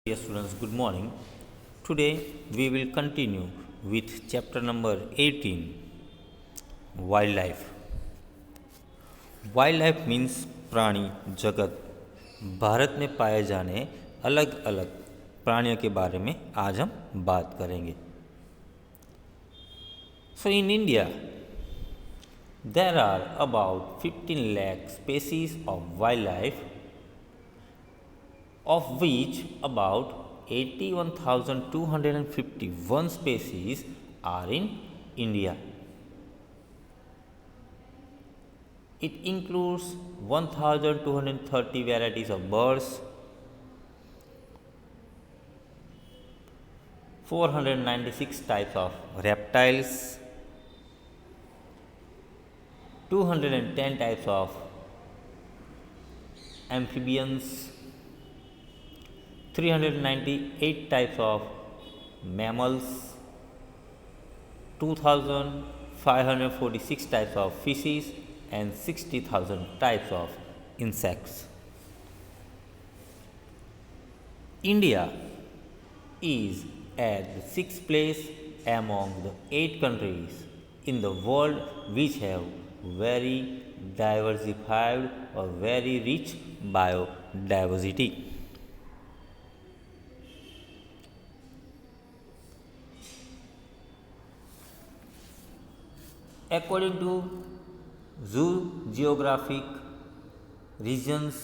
Dear students, good morning. Today we will continue with chapter number 18, Wildlife. Wild means प्राणी जगत। भारत में पाए जाने अलग अलग प्राणियों के बारे में आज हम बात करेंगे। So in India there are about 15 lakh species of wildlife, of which about 81,251 species are in India. It includes 1,230 varieties of birds, 496 types of reptiles, 210 types of amphibians, 398 types of mammals, 2,546 types of fishes, and 60,000 types of insects. India is at the 6th place among the 8 countries in the world which have very diversified or very rich biodiversity. According to geographic regions,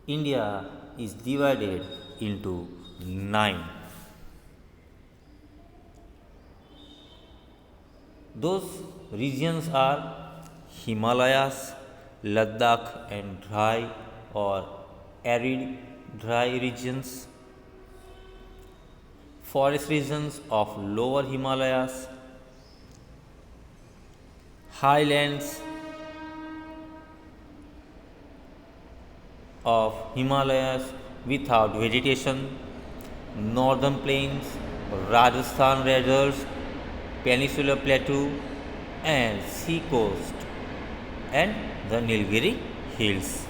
India is divided into 9. Those regions are Himalayas, Ladakh and dry or arid dry regions, forest regions of lower Himalayas, highlands of Himalayas without vegetation, northern plains, Rajasthan deserts, peninsular plateau and sea coast and the Nilgiri hills.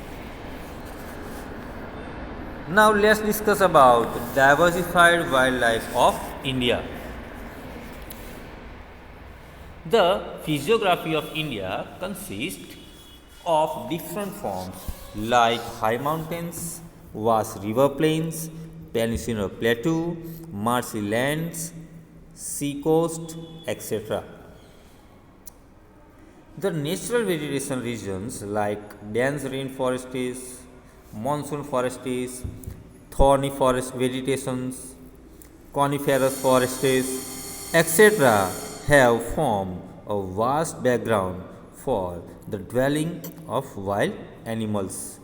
Now let's discuss about the diversified wildlife of India. The physiography of India consists of different forms like high mountains, vast river plains, peninsular plateau, marshy lands, sea coast, etc. The natural vegetation regions like dense rainforests, monsoon forests, thorny forest vegetations, coniferous forests, etc. have formed a vast background for the dwelling of wild animals.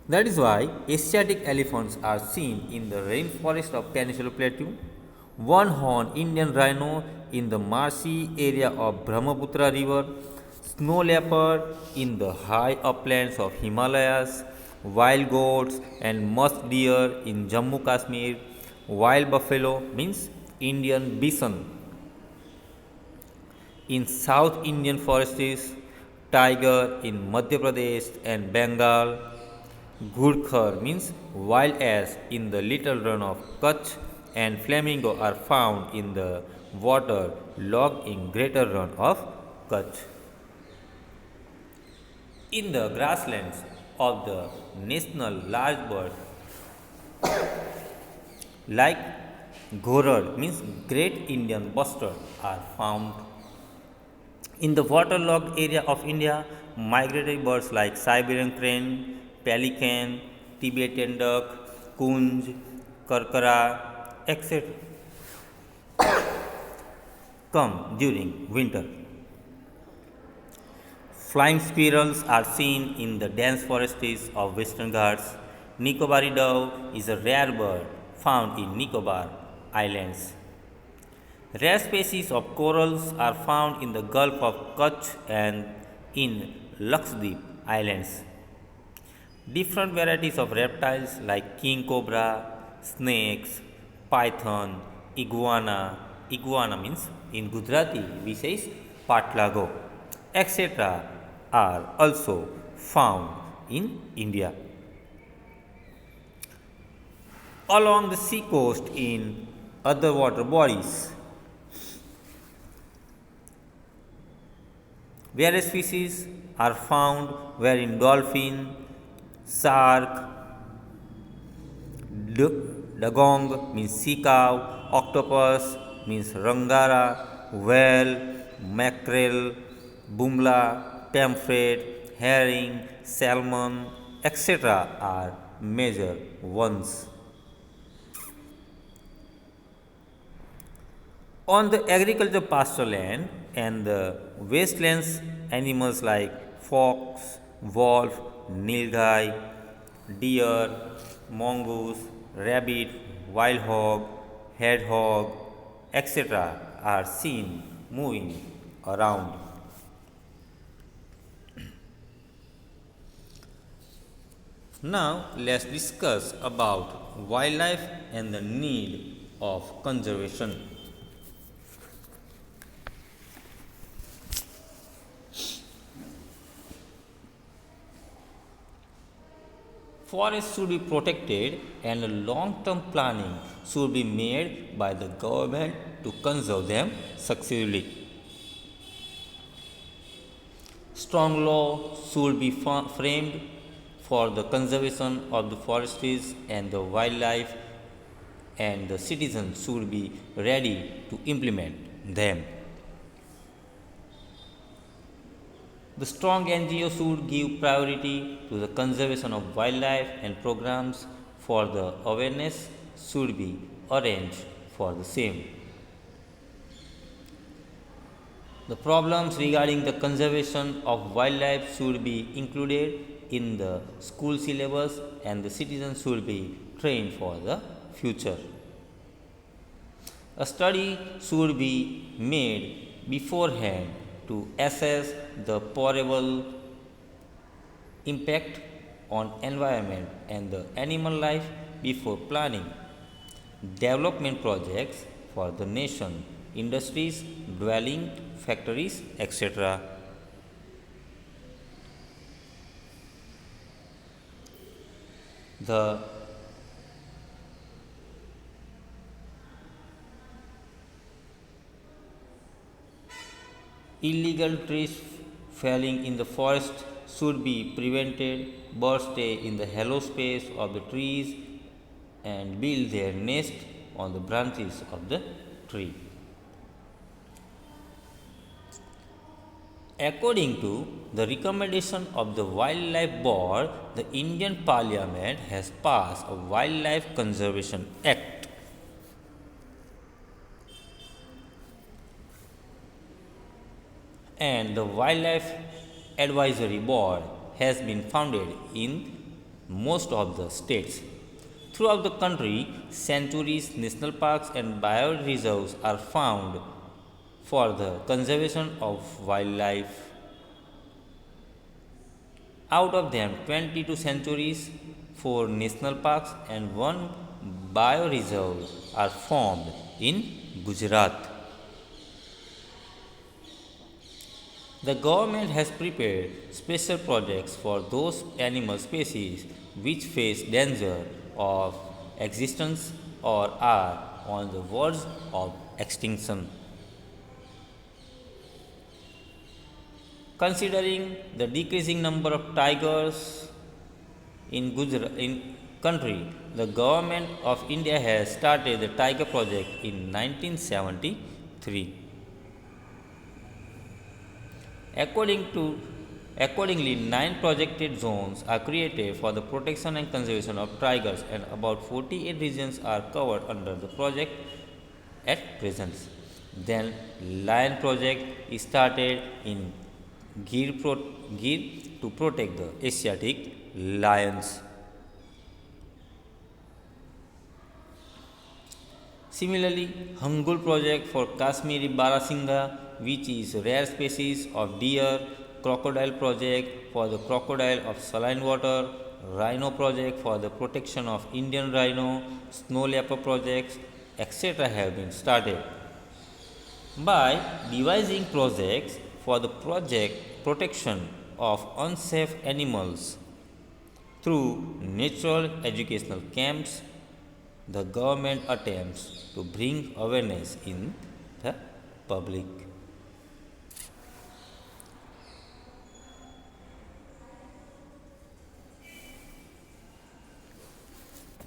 That is why Asiatic elephants are seen in the rainforest of Peninsular Plateau, one-horned Indian rhino in the marshy area of Brahmaputra River, snow leopard in the high uplands of Himalayas, wild goats and musk deer in Jammu Kashmir, wild buffalo means Indian bison in South Indian forests, tiger in Madhya Pradesh and Bengal, Gurkhar means wild ass in the little run of Kutch, and flamingo are found in the water logged in greater run of Kutch. In the grasslands of the national large birds like Ghorad means great Indian bustard are found. In the waterlogged area of India, migratory birds like Siberian crane, pelican, Tibetan duck, kunj, karkara, etc. come during winter. Flying squirrels are seen in the dense forests of Western Ghats. Nicobari dove is a rare bird found in Nicobar Islands. Rare species of corals are found in the Gulf of Kutch and in Lakshadweep Islands. Different varieties of reptiles like king cobra, snakes, python, iguana means in Gujarati we say patlago, etc. are also found in India. along the seacoast in other water bodies. Various species are found wherein dolphin, shark, dugong means sea cow, octopus means rangara, whale, mackerel, bumla, pamphret, herring, salmon, etc. are major ones. On the agriculture pasture land and the wastelands, animals like fox, wolf, nilgai, deer, mongoose, rabbit, wild hog, hedgehog, etc. are seen moving around. Now let's discuss about wildlife and the need of conservation. Forests should be protected and a long-term planning should be made by the government to conserve them successfully. Strong law should be framed for the conservation of the forests and the wildlife, and the citizens should be ready to implement them. The strong NGO should give priority to the conservation of wildlife, and programs for the awareness should be arranged for the same. The problems regarding the conservation of wildlife should be included in the school syllabus, and the citizens should be trained for the future. A study should be made beforehand to assess the probable impact on environment and the animal life before planning development projects for the nation, industries, dwelling, factories, etc. The illegal trees felling in the forest should be prevented. Birds stay in the hollow space of the trees and build their nest on the branches of the tree. According to the recommendation of the Wildlife Board, the Indian Parliament has passed a Wildlife Conservation Act. And the Wildlife Advisory Board has been founded in most of the states. Throughout the country, sanctuaries, national parks, and bioreserves are found for the conservation of wildlife. Out of them, 22 sanctuaries, 4 national parks, and 1 bioreserve are formed in Gujarat. The government has prepared special projects for those animal species which face danger of existence or are on the verge of extinction. Considering the decreasing number of tigers in country, the government of India has started the tiger project in 1973. Accordingly, 9 projected zones are created for the protection and conservation of tigers, and about 48 regions are covered under the project at present. Then, Lion project is started in Gir to protect the Asiatic lions. Similarly, Hangul project for Kashmiri Barasingha, which is a rare species of deer, crocodile project for the crocodile of saline water, rhino project for the protection of Indian rhino, snow leopard projects, etc. have been started. By devising projects for the protection of unsafe animals through natural educational camps, the government attempts to bring awareness in the public.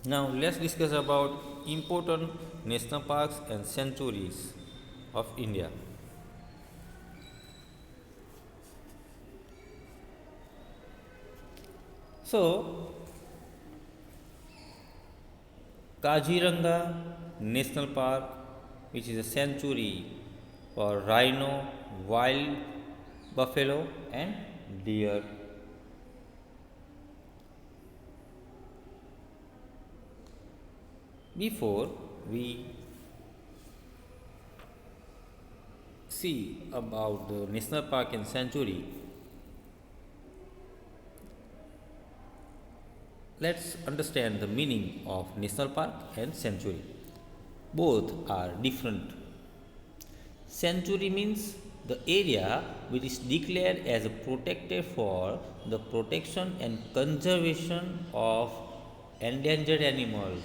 Now let's discuss about important national parks and sanctuaries of India. So, Kaziranga National Park, which is a sanctuary for rhino, wild buffalo, and deer. Before we see about the national park and sanctuary, let's understand the meaning of national park and sanctuary. Both are different. Sanctuary means the area which is declared as protected for the protection and conservation of endangered animals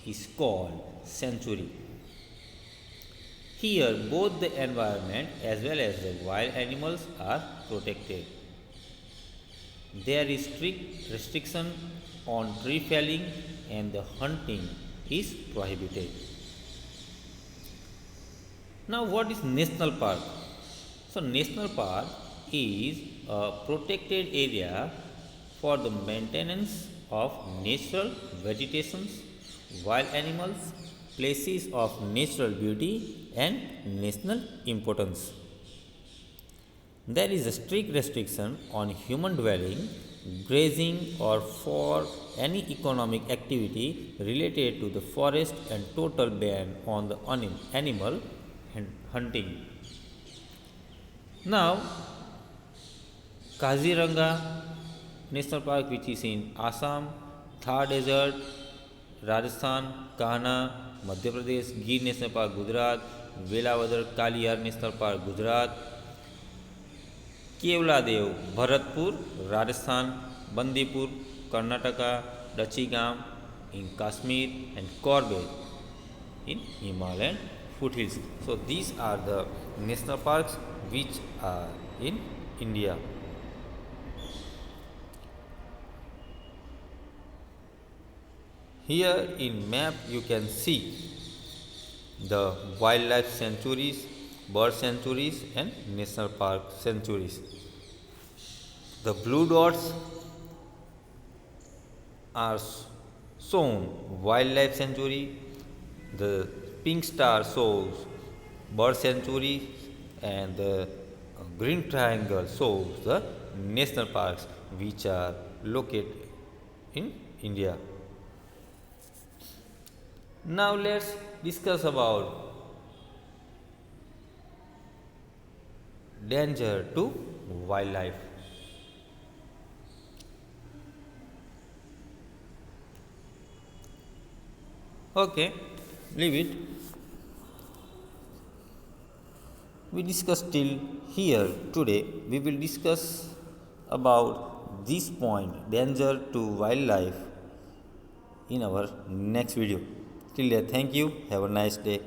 is called sanctuary. Here, both the environment as well as the wild animals are protected. There is strict restriction on tree felling and the hunting is prohibited. Now, what is national park? So, national park is a protected area for the maintenance of natural vegetations, wild animals, places of natural beauty and national importance. There is a strict restriction on human dwelling, grazing, or for any economic activity related to the forest and total ban on the animal hunting. Now, Kaziranga National Park, which is in Assam, Thar Desert, Rajasthan, Kahana, Madhya Pradesh, Gir National Park, Gujarat, Velavadar Kaliyar National Park, Gujarat, Kevladev, Bharatpur, Rajasthan, Bandipur, Karnataka, Dachigam in Kashmir, and Corbett in Himalayan foothills. So these are the national parks which are in India. Here in map you can see the wildlife sanctuaries, bird sanctuaries and national park sanctuaries. The blue dots are shown wildlife sanctuary, the pink star shows bird sanctuary and the green triangle shows the national parks which are located in India. Now let's discuss about danger to wildlife. Okay, leave it. We discussed till here today. We will discuss about this point danger to wildlife in our next video. Till then, thank you. Have a nice day.